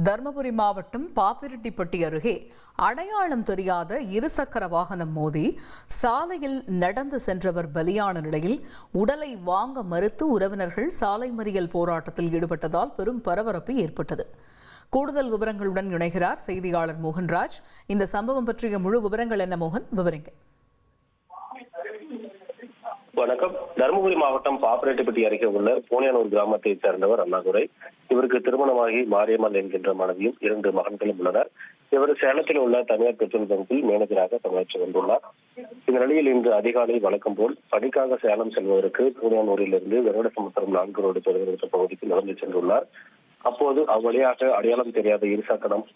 தருமபுரி மாவட்டம் பாப்பிரெட்டிப்பட்டி அருகே அடையாளம் தெரியாத இருசக்கர வாகனம் மோதி சாலையில் நடந்து சென்றவர் பலியான நிலையில் உடலை வாங்க மறுத்து உறவினர்கள் சாலை மறியல் போராட்டத்தில் ஈடுபட்டதால் பெரும் பரபரப்பு ஏற்பட்டது. கூடுதல் விவரங்களுடன் இணைகிறார் செய்தியாளர் மோகன்ராஜ். இந்த சம்பவம் பற்றிய முழு விவரங்கள் என்ன மோகன், விவரிங்க. வணக்கம். தருமபுரி மாவட்டம் பாப்பிரெட்டிப்பட்டி அருகே உள்ள பூனியானூர் கிராமத்தைச் சேர்ந்தவர் அண்ணாதுரை. இவருக்கு திருமணமாகி மாரியம்மாள் என்கின்ற மனைவியும் 2 மகன்களும் உள்ளனர். இவர் சேலத்தில் உள்ள தனியார் பெட்ரோல் பங்கில் மேனேஜராக பணியாற்றி வந்துள்ளார். இந்த நிலையில் இன்று அதிகாலை வழக்கம் போல் பணிக்காக சேலம் செல்வதற்கு பூனியானூரில் இருந்து வெங்கடசமுத்திரம் 4 ரோடு தொலைவிற்கு பகுதிக்கு நடந்து சென்றுள்ளார். அப்போது அவ்வழியாக அடையாளம் தெரியாத இருசக்கரம்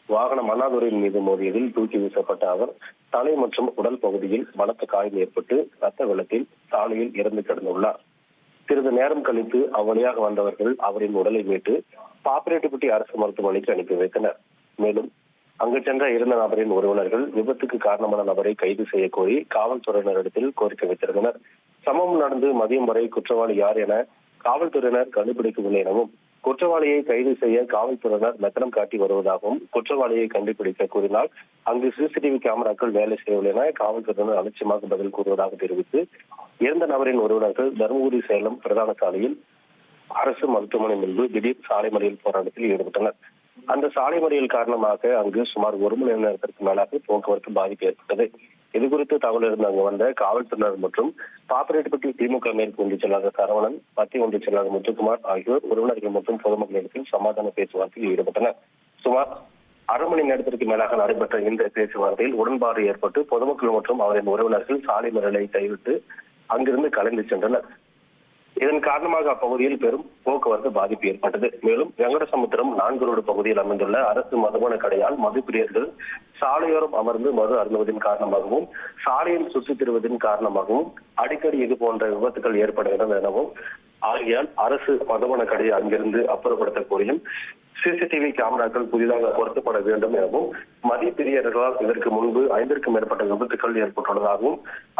வாகனம் அண்ணாதுரையின் மீது மோதியதில் தூக்கி வீசப்பட்ட அவர் தலை மற்றும் உடல் பகுதியில் பலத்த காயம் ஏற்பட்டு ரத்த வெள்ளத்தில் சாலையில் இறந்து கிடந்துள்ளார். சிறிது நேரம் கழித்து அவ்வழியாக வந்தவர்கள் அவரின் உடலை மீட்டு பாப்பிரெட்டிப்பட்டி அரசு மருத்துவமனைக்கு அனுப்பி வைத்தனர். மேலும் அங்கு சென்ற இருந்த நபரின் உறவினர்கள் விபத்துக்கு காரணமான நபரை கைது செய்ய கோரி காவல்துறையினரிடத்தில் கோரிக்கை வைத்திருந்தனர். சம்பவம் நடந்து மதியம் வரை குற்றவாளி யார் என காவல்துறையினர் கண்டுபிடிக்கவில்லை எனவும், குற்றவாளியை கைது செய்ய காவல்துறையினர் மெத்தனம் காட்டி வருவதாகவும், குற்றவாளியை கண்டுபிடிக்க கூறினால் அங்கு சிசிடிவி கேமராக்கள் வேலை செய்யவில்லை என காவல்துறையினர் அலட்சியமாக பதில் கூறுவதாக தெரிவித்து இறந்த நபரின் உறவினர்கள் தருமபுரி சேலம் பிரதான சாலையில் அரசு மருத்துவமனை முன்பு திடீர் சாலை மறியல் போராட்டத்தில் ஈடுபட்டனர். அந்த சாலை மறியல் காரணமாக அங்கு சுமார் 1 மணி நேரத்திற்கு மேலாக போக்குவரத்து பாதிப்பு ஏற்பட்டது. இதுகுறித்து தகவல் இருந்து அங்கு வந்த காவல்துறையினர் மற்றும் பாப்பிரெட்டிப்பட்டி திமுக மேற்கு ஒன்றிய செயலாளர் சரவணன், மத்திய ஒன்றிய செயலாளர் முத்துக்குமார் ஆகியோர் உறவினர்கள் மற்றும் பொதுமக்களிடத்தில் சமாதான பேச்சுவார்த்தையில் ஈடுபட்டனர். சுமார் 1/2 மணி நேரத்திற்கு மேலாக நடைபெற்ற இந்த பேச்சுவார்த்தையில் உடன்பாடு ஏற்பட்டு பொதுமக்கள் மற்றும் அவரின் உறவினர்கள் சாலை மறியலை கைவிட்டு அங்கிருந்து கலைந்து சென்றனர். இதன் காரணமாக அப்பகுதியில் பெரும் போக்குவரத்து பாதிப்பு ஏற்பட்டது. மேலும் வெங்கடசமுத்திரம் 4 ரோடு பகுதியில் அமைந்துள்ள அரசு மதுபான கடையால் மதுப்பிரியர்கள் சாலையோரம் அமர்ந்து மது அருந்துவதன் காரணமாகவும், சாலையில் சுற்றித் திரிவதன் காரணமாகவும் அடிக்கடி இது போன்ற விபத்துகள் ஏற்படுகின்றன எனவும், ஆகையால் அரசு மதுபான கடையை அங்கிருந்து அப்புறப்படுத்த கோரியும் சிசிடிவி கேமராக்கள் புதிதாக பொருத்தப்பட வேண்டும் எனவும், மதிப்பிரியர்களால் இதற்கு முன்பு 5க்கும் மேற்பட்ட விபத்துகள் ஏற்பட்டுள்ளதாகவும்,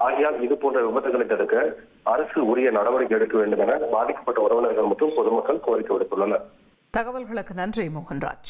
ஆகையால் இது போன்ற விபத்துகளை தடுக்க அரசு உரிய நடவடிக்கை எடுக்க வேண்டும் என பாதிக்கப்பட்ட உறவினர்கள் மற்றும் பொதுமக்கள் கோரிக்கை விடுத்துள்ளனர். தகவல்களுக்கு நன்றி மோகன்ராஜ்.